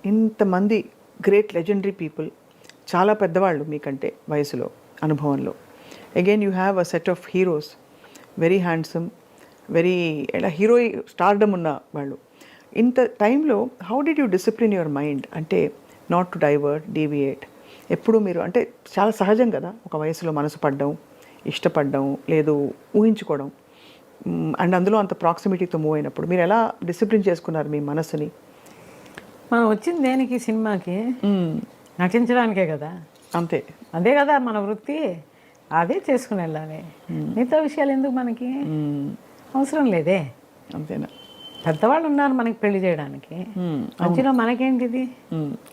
ఇంతమంది great legendary people, చాలా పెద్దవాళ్ళు మీకంటే వయసులో, అనుభవంలో. Again you have a set of heroes, very handsome, very ఎలా హీరో స్టార్డమ్ ఉన్న వాళ్ళు. ఇంత టైంలో how did you discipline your mind? అంటే నాట్ టు డైవర్ట్, డీవియేట్. ఎప్పుడు మీరు అంటే చాలా సహజం కదా ఒక వయసులో మనసు పడడం, ఇష్టపడడం, లేదు ఊహించుకోవడం, అండ్ అందులో అంత ప్రాక్సిమిటీతో మూవ్ అయినప్పుడు మీరు ఎలా డిసిప్లిన్ చేసుకున్నారు మీ మనసుని? మనం వచ్చింది దేనికి? సినిమాకి నటించడానికే కదా. అంతే, అదే కదా మన వృత్తి, అదే చేసుకుని వెళ్ళాలి. మిగతా విషయాలు ఎందుకు మనకి? అవసరం లేదే. అంతేనా? పెద్దవాళ్ళు ఉన్నారు మనకి పెళ్లి చేయడానికి, మధ్యలో మనకేంటిది?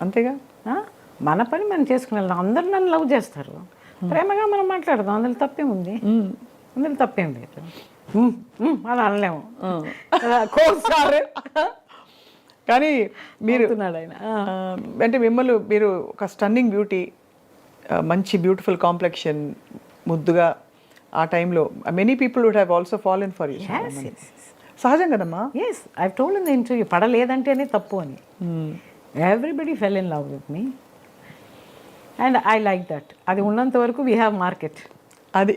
అంతేగా. మన పని మనం చేసుకుని వెళ్దాం. అందరూ నన్ను లవ్ చేస్తారు, ప్రేమగా మనం మాట్లాడదాం, అందులో తప్పేముంది? అందులో తప్పేం లేదు. అది అనలేము కానీ మీరు ఆయన అంటే మిమ్మల్ని మీరు ఒక స్టన్నింగ్ బ్యూటీ, మంచి బ్యూటిఫుల్ కాంప్లెక్షన్, ముద్దుగా ఆ టైంలో many people would have also fallen for you. సహజం కదమ్మా. Yes, I told in the interview, పడలేదంటేనే తప్పు అని. Everybody fell in love with me and I like that. అది ఉన్నంత వరకు వీ హ్యావ్ మార్కెట్. అది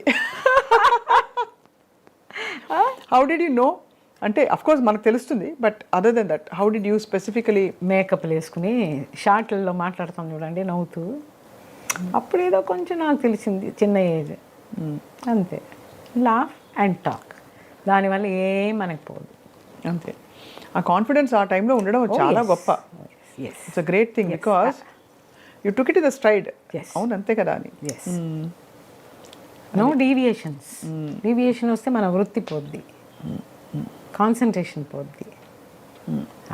హౌ డిడ్ యూ నో? అంటే అఫ్ కోర్స్ మనకు తెలుస్తుంది, but other than that how did you specifically? మేకప్లు వేసుకుని షార్ట్లలో మాట్లాడతాం చూడండి నవ్వుతూ, అప్పుడేదో కొంచెం నాకు తెలిసింది, చిన్న ఏజ్ అంతే. లాఫ్ అండ్ టాక్, దానివల్ల ఏం మనకు పోదు. అంతే. ఆ కాన్ఫిడెన్స్ ఆ టైంలో ఉండడం చాలా గొప్ప. It's a great thing because you took it is the stride. అవును, అంతే కదా అని. No deviations. డీవియేషన్ వస్తే మన వృత్తి పోద్ది, కాన్సన్ట్రేషన్ పోద్ది.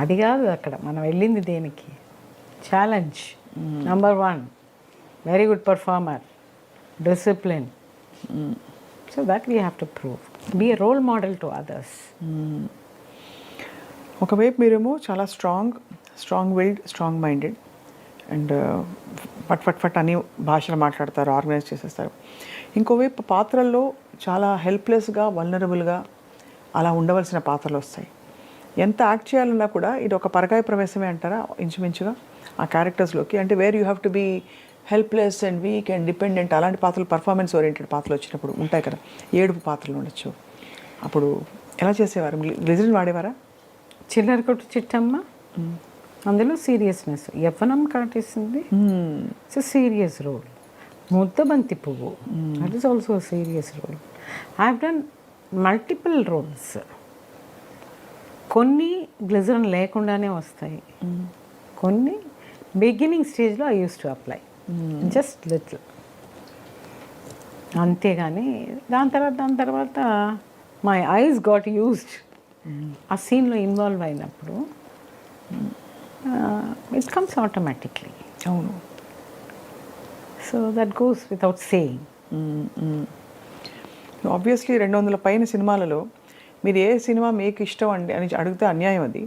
అది కాదు అక్కడ మనం వెళ్ళింది దేనికి? Challenge number 1, very good performer, discipline. So that we have to prove, be a role model to others. ఒకవైపు మీరేమో చాలా strong willed, strong minded and fit అని భాషలు మాట్లాడతారు, ఆర్గనైజ్ చేసేస్తారు. ఇంకోవైపు పాత్రల్లో చాలా హెల్ప్లెస్గా, వల్నరబుల్గా అలా ఉండవలసిన పాత్రలు వస్తాయి. ఎంత యాక్ట్ చేయాలన్నా కూడా ఇది ఒక పరకాయ ప్రవేశమే అంటారా ఇంచుమించుగా ఆ క్యారెక్టర్స్లోకి? అంటే where you have to be helpless and weak and dependent, అలాంటి పాత్రలు, పర్ఫార్మెన్స్ ఓరియంటెడ్ పాత్రలు వచ్చినప్పుడు ఉంటాయి కదా, ఏడుపు పాత్రలు ఉండొచ్చు. అప్పుడు ఎలా చేసేవారు? గ్లిజరిన్ వాడేవారా? చిల్లర కొట్టు చిట్టమ్మ, అందులో సీరియస్నెస్ యవ్వనం కాటేసింది. It's a serious role. Muddabanthi Puvvu, that is also serious role. I have done multiple roles. కొన్ని గ్లిజరిన్ లేకుండానే వస్తాయి, కొన్ని బిగినింగ్ స్టేజ్లో I use to apply just little, అంతేగాని దాని తర్వాత మై ఐస్ గాట్ యూస్డ్. ఆ సీన్లో ఇన్వాల్వ్ అయినప్పుడు ఇట్ కమ్స్ ఆటోమేటిక్లీ. అవును. So that goes without saying. Obviously 200 పైన సినిమాలలో మీరు ఏ సినిమా మీకు ఇష్టం అండి అని అడిగితే అన్యాయం అది.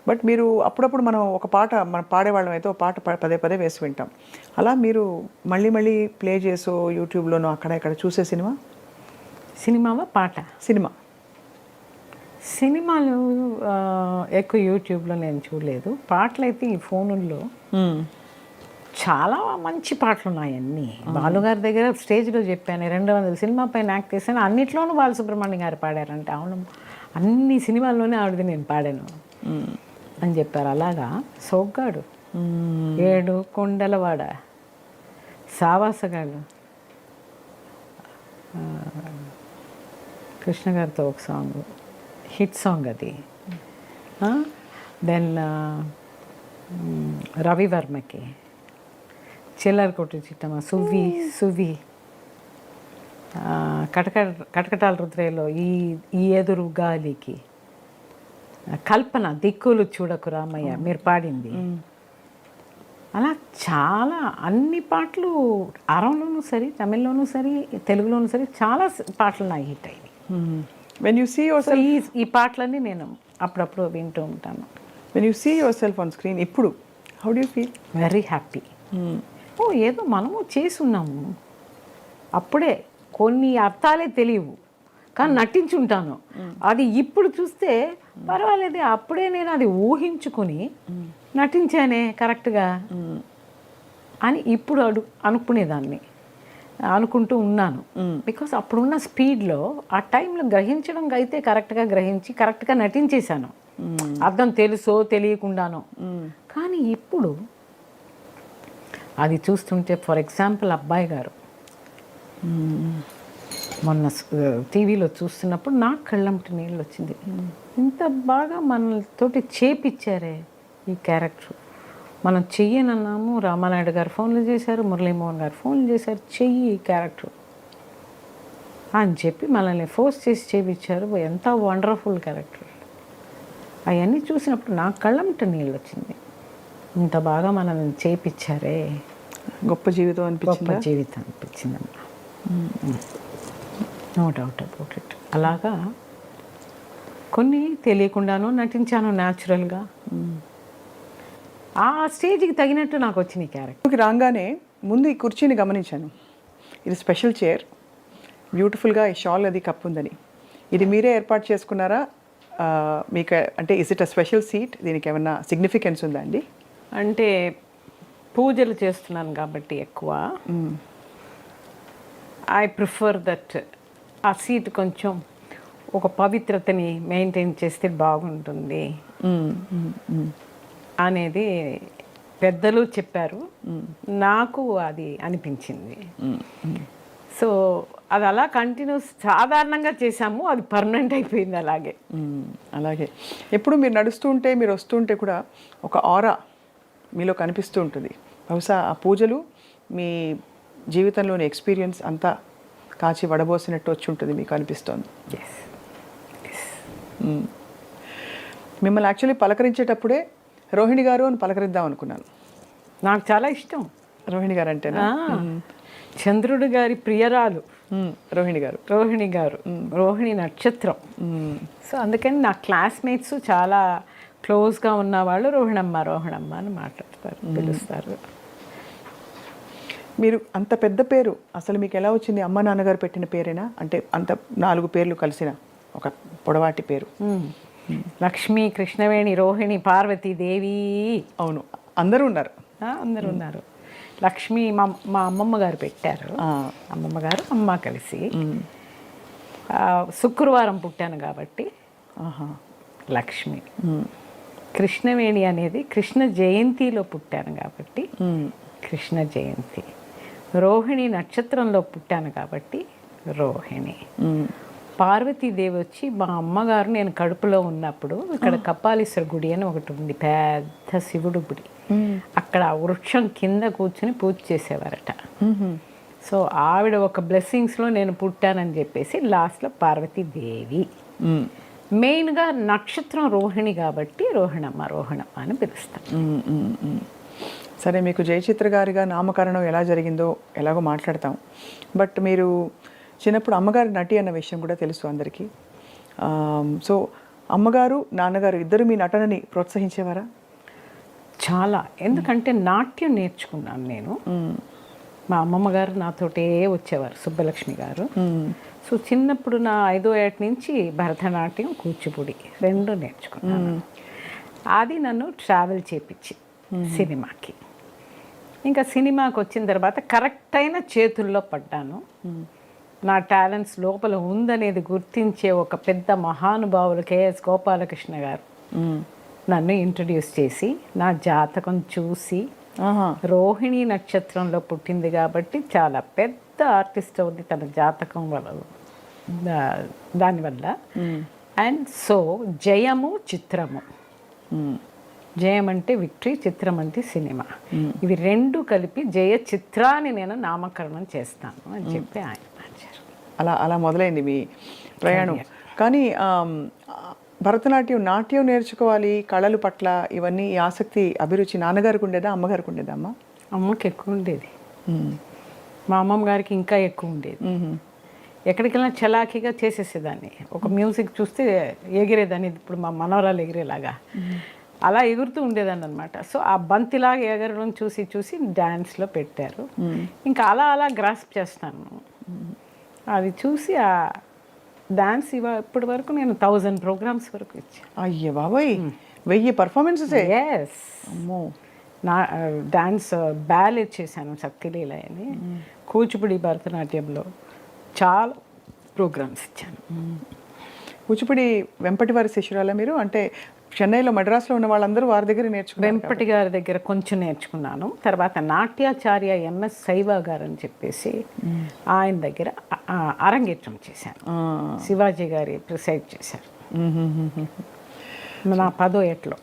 బట్ మీరు అప్పుడప్పుడు మనం ఒక పాట మనం పాడేవాళ్ళం అయితే ఒక పాట పదే పదే వేసి వింటాం. అలా మీరు మళ్ళీ ప్లే చేసో యూట్యూబ్లోనో అక్కడ ఇక్కడ చూసే సినిమావా పాట? సినిమాలు ఎక్కువ యూట్యూబ్లో నేను చూడలేదు. పాటలు అయితే ఈ ఫోనుల్లో చాలా మంచి పాటలు ఉన్నాయి. అన్నీ బాలుగారి దగ్గర స్టేజ్లో చెప్పాను, 200 సినిమా పైన యాక్ట్ చేశాను, అన్నిట్లోనూ బాలసుబ్రహ్మణ్యం గారు పాడారంటే అవును, అన్ని సినిమాల్లోనే ఆవిడది నేను పాడాను అని చెప్పారు. అలాగా సోగ్గాడు, 7 కొండలవాడ, సావాసగాడు, కృష్ణ గారితో ఒక సాంగ్, హిట్ సాంగ్ అది. దెన్ రవివర్మకి చిల్లర కొట్టు చిట్టమ్మ, సువ్వి, కటకటాల రుద్రేలో ఈ ఎదురు గాలికి, కల్పన, దిక్కులు చూడకు రామయ్య మీరు పాడింది. అలా చాలా అన్ని పాటలు అరంలోనూ సరే, తమిళ్లోనూ సరే, తెలుగులోనూ సరే చాలా పాటలు నాకు హిట్ అయ్యాయి. When you see yourself, ఈ పాటలన్నీ నేను అప్పుడప్పుడు వింటూ ఉంటాను. When you see yourself on screen, ఇప్పుడు how do you feel? Very happy. ఏదో మనము చేస్తున్నాము, అప్పుడే కొన్ని అర్థాలే తెలియవు, కానీ నటించుంటాను. అది ఇప్పుడు చూస్తే పర్వాలేదు, అప్పుడే నేను అది ఊహించుకుని నటించానే కరెక్ట్గా అని ఇప్పుడు అనుకునేదాన్ని, అనుకుంటూ ఉన్నాను. బికాస్ అప్పుడున్న స్పీడ్లో ఆ టైంలో గ్రహించడం అయితే కరెక్ట్గా గ్రహించి కరెక్ట్గా నటించేశాను, అర్థం తెలుసో తెలియకుండానో. కానీ ఇప్పుడు అది చూస్తుంటే, ఫర్ ఎగ్జాంపుల్ అబ్బాయి గారు మొన్న టీవీలో చూస్తున్నప్పుడు నాకు కళ్ళంటి నీళ్ళు వచ్చింది. ఇంత బాగా మనతోటి చేపిచ్చారే ఈ క్యారెక్టర్. మనం చెయ్యనన్నాము, రామానాయుడు గారు ఫోన్లు చేశారు, మురళీమోహన్ గారు ఫోన్లు చేశారు, చెయ్యి ఈ క్యారెక్టర్ అని చెప్పి మనల్ని ఫోర్స్ చేసి చేపించారు. ఎంత వండర్ఫుల్ క్యారెక్టర్. అవన్నీ చూసినప్పుడు నాకు కళ్ళంట నీళ్ళు వచ్చింది. ఇంత బాగా మనల్ని చేపించారే, గొప్ప జీవితం అనిపించింది. గొప్ప జీవితం అనిపించిందమ్మా. No doubt about it. అలాగా కొన్ని తెలియకుండానో నటించాను న్యాచురల్గా. ఆ స్టేజ్కి తగినట్టు నాకు వచ్చిన క్యారెక్టర్. రాగానే ముందు ఈ కుర్చీని గమనించాను. ఇది స్పెషల్ చైర్, బ్యూటిఫుల్గా ఈ షాల్ అది కప్ ఉందని. ఇది మీరే ఏర్పాటు చేసుకున్నారా? మీకు అంటే is it a special seat? దీనికి ఏమన్నా సిగ్నిఫికెన్స్ ఉందా అండి? అంటే పూజలు చేస్తున్నాను కాబట్టి ఎక్కువ ఐ ప్రిఫర్ దట్ ఆ సీట్ కొంచెం ఒక పవిత్రతని మెయింటైన్ చేస్తే బాగుంటుంది అనేది పెద్దలు చెప్పారు, నాకు అది అనిపించింది. సో అది అలా కంటిన్యూస్ సాధారణంగా చేసాము, అది పర్మనెంట్ అయిపోయింది అలాగే. అలాగే ఎప్పుడు మీరు నడుస్తూ ఉంటే, మీరు వస్తూ ఉంటే కూడా ఒక ఆరా మీలో కనిపిస్తూ ఉంటుంది. బహుశా ఆ పూజలు మీ జీవితంలోని ఎక్స్పీరియన్స్ అంతా కాచి వడబోసినట్టు వచ్చి ఉంటుంది మీకు అనిపిస్తోంది. మిమ్మల్ని యాక్చువల్లీ పలకరించేటప్పుడే రోహిణి గారు అని పలకరిద్దాం అనుకున్నాను. నాకు చాలా ఇష్టం రోహిణి గారు అంటేనా? చంద్రుడు గారి ప్రియరాలు రోహిణి గారు. రోహిణి గారు, రోహిణి నక్షత్రం. సో అందుకని నా క్లాస్మేట్స్ చాలా క్లోజ్గా ఉన్నవాళ్ళు రోహిణమ్మ రోహిణమ్మ అని మాట్లాడతారు, పిలుస్తారు. మీరు అంత పెద్ద పేరు అసలు మీకు ఎలా వచ్చింది? అమ్మ నాన్నగారు పెట్టిన పేరేనా? అంటే అంత 4 పేర్లు కలిసిన ఒక పొడవాటి పేరు. లక్ష్మి, కృష్ణవేణి, రోహిణి, పార్వతీదేవి. అవును, అందరూ ఉన్నారు. అందరూ ఉన్నారు. లక్ష్మి మా అమ్మమ్మ గారు పెట్టారు. అమ్మమ్మ గారు అమ్మ కలిసి. శుక్రవారం పుట్టాను కాబట్టి లక్ష్మి. కృష్ణవేణి అనేది కృష్ణ జయంతిలో పుట్టాను కాబట్టి కృష్ణ జయంతి. రోహిణి నక్షత్రంలో పుట్టాను కాబట్టి రోహిణి. పార్వతీదేవి వచ్చి మా అమ్మగారు నేను కడుపులో ఉన్నప్పుడు ఇక్కడ కపాలీశ్వర గుడి అని ఒకటి ఉంది, పెద్ద శివుడు గుడి. అక్కడ వృక్షం కింద కూర్చుని పూజ చేసేవారట. సో ఆవిడ ఒక బ్లెస్సింగ్స్లో నేను పుట్టానని చెప్పేసి లాస్ట్లో పార్వతీదేవి. మెయిన్గా నక్షత్రం రోహిణి కాబట్టి రోహిణమ్మ రోహిణమ్మ అని పిలుస్తాను. సరే, మీకు జయచిత్ర గారిగా నామకరణం ఎలా జరిగిందో ఎలాగో మాట్లాడతాం. బట్ మీరు చిన్నప్పుడు అమ్మగారి నటి అన్న విషయం కూడా తెలుసు అందరికీ. సో అమ్మగారు నాన్నగారు ఇద్దరు మీ నటనని ప్రోత్సహించేవారా? చాలా. ఎందుకంటే నాట్యం నేర్చుకున్నాను నేను. మా అమ్మమ్మ గారు నాతోటే వచ్చేవారు, సుబ్బలక్ష్మి గారు. సో చిన్నప్పుడు నా 5వ ఏట నుంచి భరతనాట్యం, కూచిపూడి 2 నేర్చుకున్నాను. అది నన్ను ట్రావెల్ చేపించి సినిమాకి. ఇంకా సినిమాకి వచ్చిన తర్వాత కరెక్ట్ అయిన చేతుల్లో పడ్డాను. నా టాలెంట్స్ లోపల ఉందనేది గుర్తించే ఒక పెద్ద మహానుభావులు కేఎస్ గోపాలకృష్ణ గారు నన్ను ఇంట్రడ్యూస్ చేసి నా జాతకం చూసి, రోహిణి నక్షత్రంలో పుట్టింది కాబట్టి చాలా పెద్ద ఆర్టిస్ట్ అవుద్ది తన జాతకం వల్ల, దానివల్ల. అండ్ సో జయము, చిత్రము. జయం అంటే విక్టరీ, చిత్రం అంటే సినిమా. ఇవి 2 కలిపి జయ చిత్రాన్ని నేను నామకరణం చేస్తాను అని చెప్పి ఆయన మార్చారు. అలా మొదలైంది మీ ప్రయాణం. కానీ భరతనాట్యం, నాట్యం నేర్చుకోవాలి, కళల పట్ల ఇవన్నీ ఈ ఆసక్తి, అభిరుచి నాన్నగారికి ఉండేదా, అమ్మగారికి ఉండేదా? అమ్మకి ఎక్కువ ఉండేది, మా అమ్మమ్మ గారికి ఇంకా ఎక్కువ ఉండేది. ఎక్కడికి వెళ్ళినా చలాకీగా చేసేసేదాన్ని. ఒక మ్యూజిక్ చూస్తే ఎగిరేదాన్ని, ఇప్పుడు మా మనవరాలు ఎగిరేలాగా అలా ఎగురుతూ ఉండేదాన్ని అనమాట. సో ఆ బంతిలాగా ఎగరడం చూసి చూసి డ్యాన్స్లో పెట్టారు. ఇంకా అలా గ్రాస్ప్ చేస్తాను. అది చూసి డాన్స్ ఇప్పటి వరకు నేను 1000 ప్రోగ్రామ్స్ వరకు ఇచ్చాను. అయ్యే బాబోయ్ 1000 పర్ఫార్మెన్సెసే. ఎస్, అమ్మో. నా డాన్స్ బ్యాలెట్ చేశాను శక్తిలీల అని, కూచిపూడి భరతనాట్యంలో చాలా ప్రోగ్రామ్స్ ఇచ్చాను. కూచిపూడి వెంపటి వారి శిష్యురాలా మీరు? అంటే చెన్నైలో మద్రాసులో ఉన్న వాళ్ళందరూ వారి దగ్గర నేర్చుకున్నారు. వెంపటి గారి దగ్గర కొంచెం నేర్చుకున్నాను. తర్వాత నాట్యాచార్య ఎంఎస్ శైవ గారు అని చెప్పేసి ఆయన దగ్గర అరంగేట్రం చేశాను. శివాజీ గారి ప్రిసైడ్ చేశారు నా 10వ ఏటలో.